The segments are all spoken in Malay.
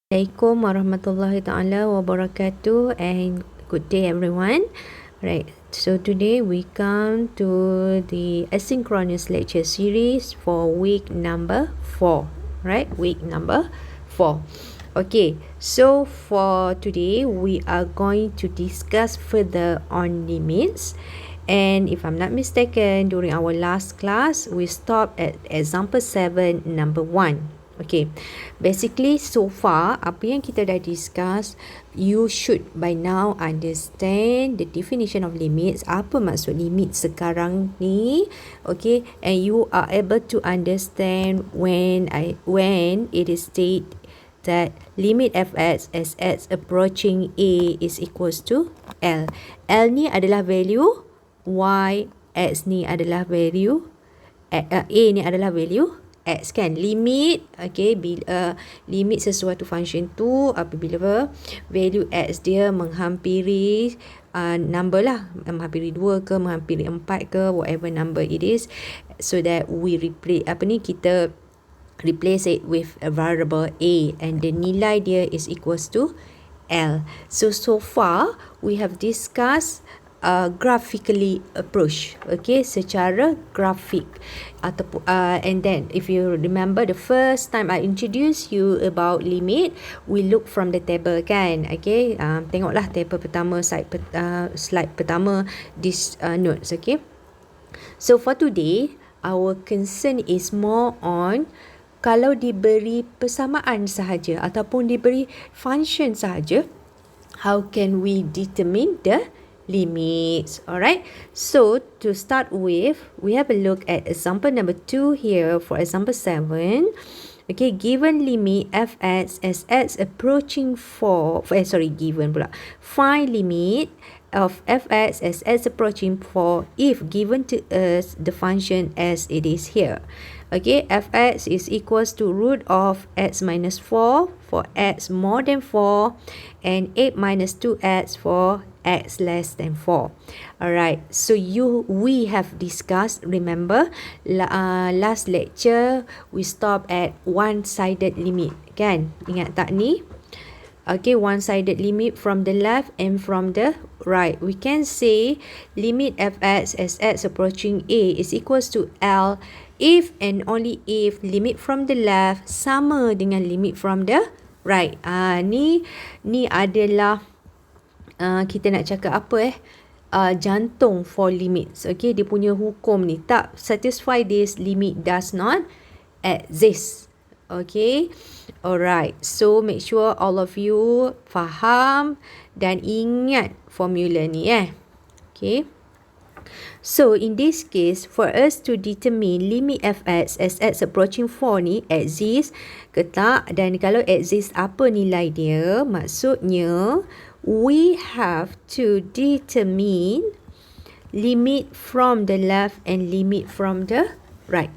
Assalamualaikum warahmatullahi taala wabarakatuh, and good day everyone. Right, so today we come to the asynchronous lecture series for week number 4. Right, week number 4. Okay, so for today we are going to discuss further on limits. And if I'm not mistaken, during our last class we stopped at example 7 number 1. Okay, basically so far apa yang kita dah discuss, you should by now understand the definition of limits, apa maksud limit sekarang ni. Okay, and you are able to understand when it is stated that limit fx as x approaching a is equals to L. L ni adalah value y, x ni adalah value a ni adalah value x, kan. Limit, okay, bila limit sesuatu function tu apabila value x dia menghampiri number lah, menghampiri 2 ke, menghampiri 4 ke, whatever number it is, so that we replace kita replace it with a variable a, and the nilai dia is equals to L. So far we have discussed graphically approach, okay, secara grafik ataupun and then if you remember the first time I introduce you about limit, we look from the table, kan. Okay, tengoklah table pertama, slide pertama, this notes. Okay, so for today our concern is more on kalau diberi persamaan sahaja ataupun diberi function sahaja, how can we determine the limits? Alright, so to start with, we have a look at example number 2 here. For example 7, okay, given limit fx as x approaching 4, find limit of fx as x approaching 4 if given to us the function as it is here. Okay, fx is equals to root of x minus 4 for x more than 4 and 8 minus 2x for x less than 4. Alright, so we have discussed, remember, last lecture we stopped at one-sided limit, kan. Ingat tak ni? Okay, one-sided limit from the left and from the right. We can say limit fx as x approaching a is equals to L if and only if limit from the left sama dengan limit from the right. Ni adalah kita nak cakap apa jantung for limits. Okay, dia punya hukum ni. Tak satisfy this, limit does not exist. Okay, alright, so make sure all of you faham dan ingat formula ni. Okay, so in this case, for us to determine limit fx as x approaching 4 ni exist ke tak, dan kalau exist apa nilai dia, maksudnya we have to determine limit from the left and limit from the right.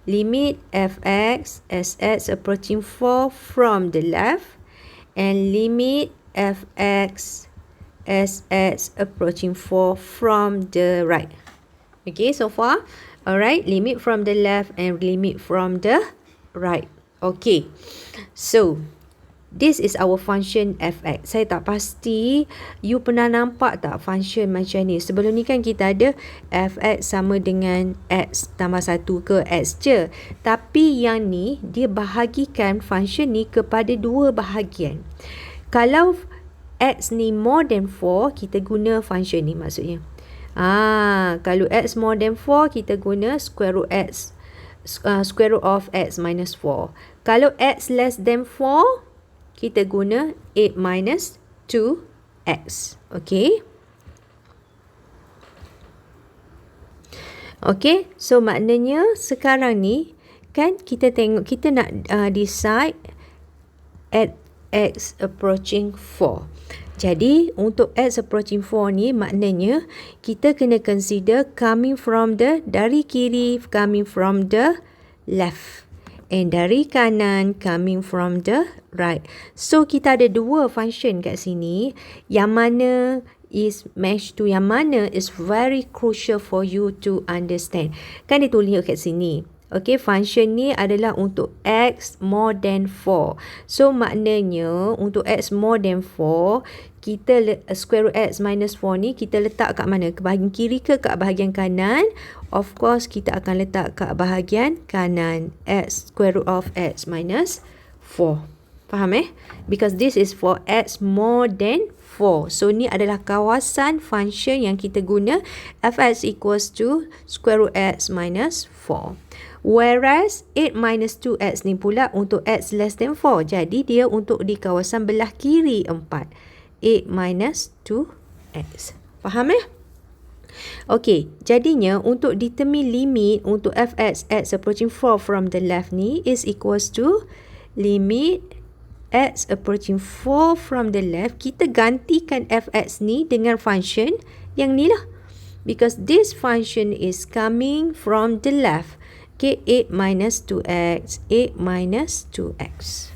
Limit fx as x approaching 4 from the left and limit fx as x approaching 4 from the right. Okay, so far, alright, limit from the left and limit from the right. Okay, so this is our function fx. Saya tak pasti you pernah nampak tak function macam ni. Sebelum ni kan kita ada fx sama dengan x tambah 1 ke x je. Tapi yang ni dia bahagikan function ni kepada dua bahagian. Kalau x ni more than 4, kita guna function ni maksudnya. Kalau x more than 4, kita guna square root of x minus 4. Kalau x less than 4, kita guna 8 minus 2x. Okay. Okay, so maknanya sekarang ni kan kita tengok, kita nak decide at x approaching 4. Jadi untuk x approaching 4 ni maknanya kita kena consider coming from the, dari kiri coming from the left, and dari kanan coming from the right. So kita ada dua function kat sini, yang mana is match to yang mana is very crucial for you to understand. Kan dia tulis kat sini Okay, function ni adalah untuk x more than 4. So, maknanya untuk x more than 4, kita square root x minus 4 ni kita letak kat mana? Ke bahagian kiri ke kat bahagian kanan? Of course, kita akan letak kat bahagian kanan. X square root of x minus 4. Faham Because this is for x more than 4. So, ni adalah kawasan function yang kita guna. Fx equals to square root x minus 4. Whereas 8 minus 2x ni pula untuk x less than 4. Jadi, dia untuk di kawasan belah kiri 4. 8 minus 2x. Faham Okey, jadinya untuk determine limit untuk fx x approaching 4 from the left ni is equals to limit x approaching 4 from the left. Kita gantikan fx ni dengan function yang ni lah. Because this function is coming from the left. Okay, 8 minus 2x. 8 minus 2x.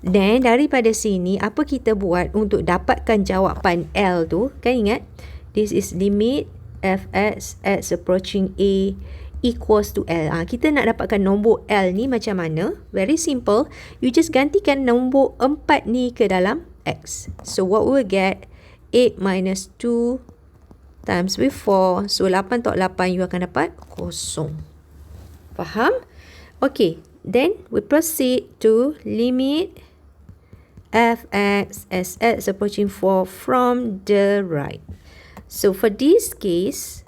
Then daripada sini, apa kita buat untuk dapatkan jawapan L tu? Kan ingat? This is limit fx x approaching a equals to L. Kita nak dapatkan nombor L ni macam mana? Very simple. You just gantikan nombor 4 ni ke dalam x. So what we will get? 8 minus 2 times with 4. So 8 talk 8, you akan dapat 0. Faham? Okay. Then we proceed to limit fx as x approaching 4 from the right. So for this case,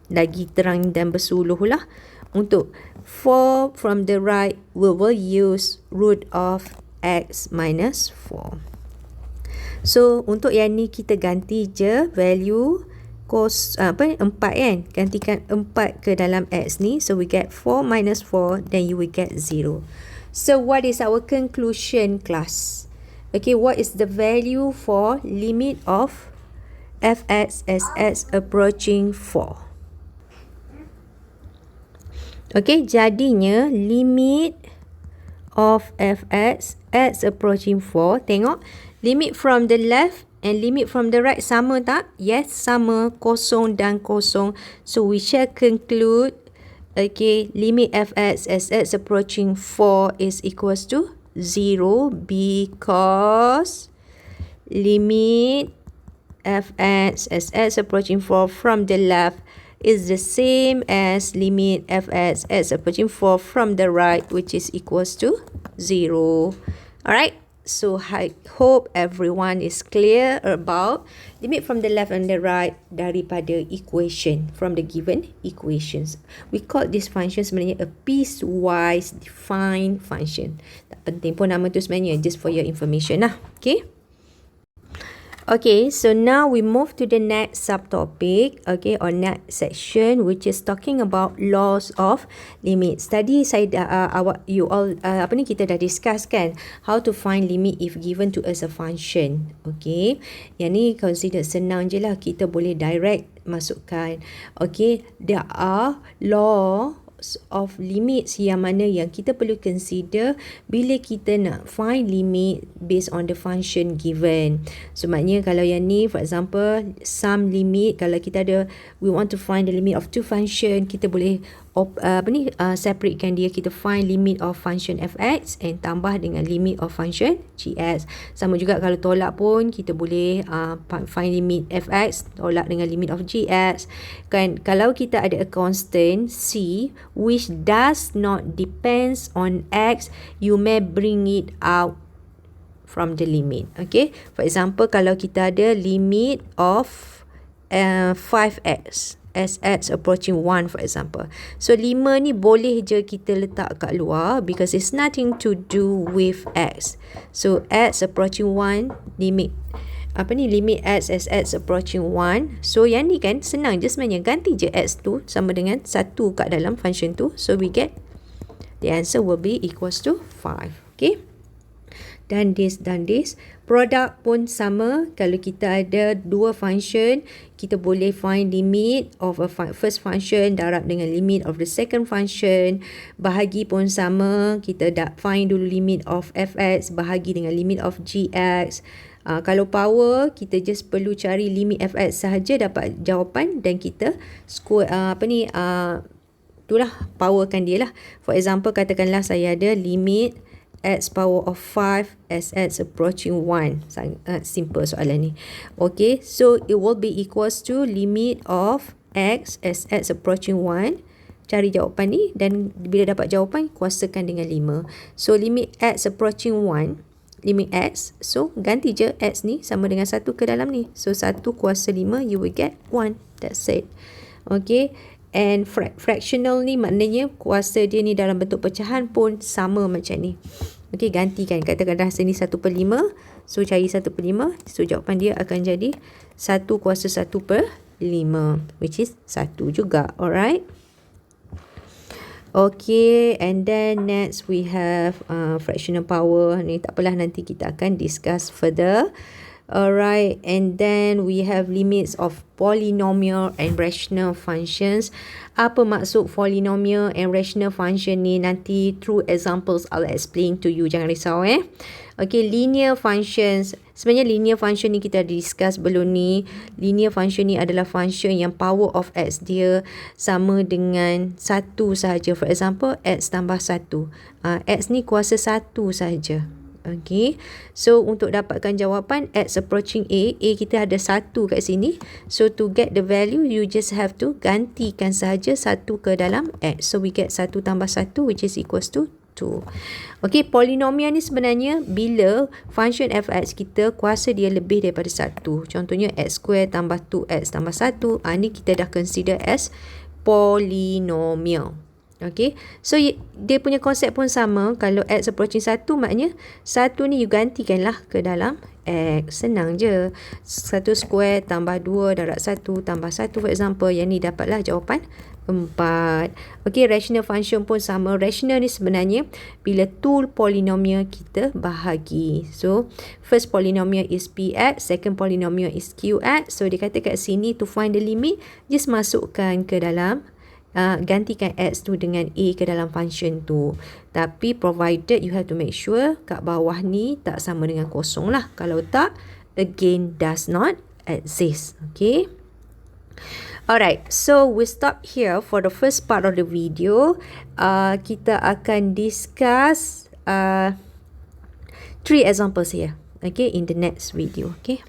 lagi terang dan bersuluh lah. Untuk 4 from the right, we will use root of x minus 4. So untuk yang ni kita ganti je value 4 kan. Gantikan 4 ke dalam x ni. So we get 4 minus 4, then you will get 0. So what is our conclusion, class? Okay, what is the value for limit of fx as x approaching 4? Okay, jadinya limit of fx x approaching 4. Tengok, limit from the left and limit from the right sama tak? Yes, sama. Kosong dan kosong. So we shall conclude, okay, limit fx as x approaching 4 is equals to 0 because limit fx as x approaching 4 from the left is the same as limit fx as approaching 4 from the right, which is equals to 0. Alright, so I hope everyone is clear about limit from the left and the right daripada equation, from the given equations. We call this function sebenarnya a piecewise defined function. Tak penting pun nama tu sebenarnya, just for your information lah. Okay. Okay, so now we move to the next subtopic, okay, or next section, which is talking about laws of limits. Tadi saya kita dah discuss kan, how to find limit if given to us a function. Okay, yang ni consider senang je lah, kita boleh direct masukkan. Okay, there are laws of limits yang mana yang kita perlu consider bila kita nak find limit based on the function given. So maknanya kalau yang ni, for example, sum limit, kalau kita ada, we want to find the limit of two function, kita boleh separatekan dia. Kita find limit of function fx and tambah dengan limit of function gx. Sama juga kalau tolak pun, kita boleh find limit fx tolak dengan limit of gx kan. Kalau kita ada a constant c which does not depends on x, you may bring it out from the limit. Okay, for example, kalau kita ada limit of 5x as x approaching 1, for example. So 5 ni boleh je kita letak kat luar because it's nothing to do with x. So x approaching 1, limit limit x as x approaching 1. So yang ni kan senang je sebenarnya, ganti je x tu sama dengan 1 kat dalam function tu. So we get the answer will be equals to 5. Okay, dan this product pun sama. Kalau kita ada dua function, kita boleh find limit of a first function darab dengan limit of the second function. Bahagi pun sama, kita find dulu limit of fx bahagi dengan limit of gx. Kalau power, kita just perlu cari limit fx sahaja dapat jawapan dan kita square itulah powerkan dia lah. For example, katakanlah saya ada limit x power of 5 as x approaching 1. Sangat simple soalan ni. Okay, so it will be equals to limit of x as x approaching 1. Cari jawapan ni, dan bila dapat jawapan, kuasakan dengan 5. So limit x approaching 1, limit x, so ganti je x ni sama dengan 1 ke dalam ni. So 1 kuasa 5, you will get 1. That's it. Okay, and fractional ni maknanya kuasa dia ni dalam bentuk pecahan pun sama macam ni. Okay, gantikan. Katakanlah sini 1/5. So, cari 1/5. So, jawapan dia akan jadi 1 kuasa 1/5, which is 1 juga. Alright. Okay, and then next we have fractional power. Ni tak apalah, nanti kita akan discuss further. Alright, and then we have limits of polynomial and rational functions. Apa maksud polynomial and rational function ni? Nanti through examples I'll explain to you. Jangan risau Okay, linear functions. Sebenarnya linear function ni kita ada discuss belum ni. Linear function ni adalah function yang power of x dia sama dengan 1 sahaja. For example, x tambah 1. X ni kuasa 1 sahaja. Okay, so untuk dapatkan jawapan x approaching a kita ada 1 kat sini. So to get the value, you just have to gantikan sahaja 1 ke dalam x. So we get 1 tambah 1, which is equals to 2. Okay, polinomial ni sebenarnya bila function f(x) kita kuasa dia lebih daripada 1. Contohnya x square tambah 2x tambah 1. Ni kita dah consider as polinomial. Okay, so dia punya konsep pun sama. Kalau x approaching 1, maknanya 1 ni you gantikanlah ke dalam x. Senang je. 1 square tambah 2 darab 1 tambah 1, for example. Yang ni dapatlah jawapan 4. Okay, rational function pun sama. Rational ni sebenarnya bila tool polinomial kita bahagi. So, first polynomial is px, second polynomial is qx. So, dia kata kat sini to find the limit, just masukkan ke dalam gantikan x tu dengan a ke dalam function tu. Tapi provided you have to make sure kat bawah ni tak sama dengan kosong lah. Kalau tak, again does not exist. Okay. Alright, so we stop here for the first part of the video. Kita akan discuss 3 examples here. Okay, in the next video. Okay.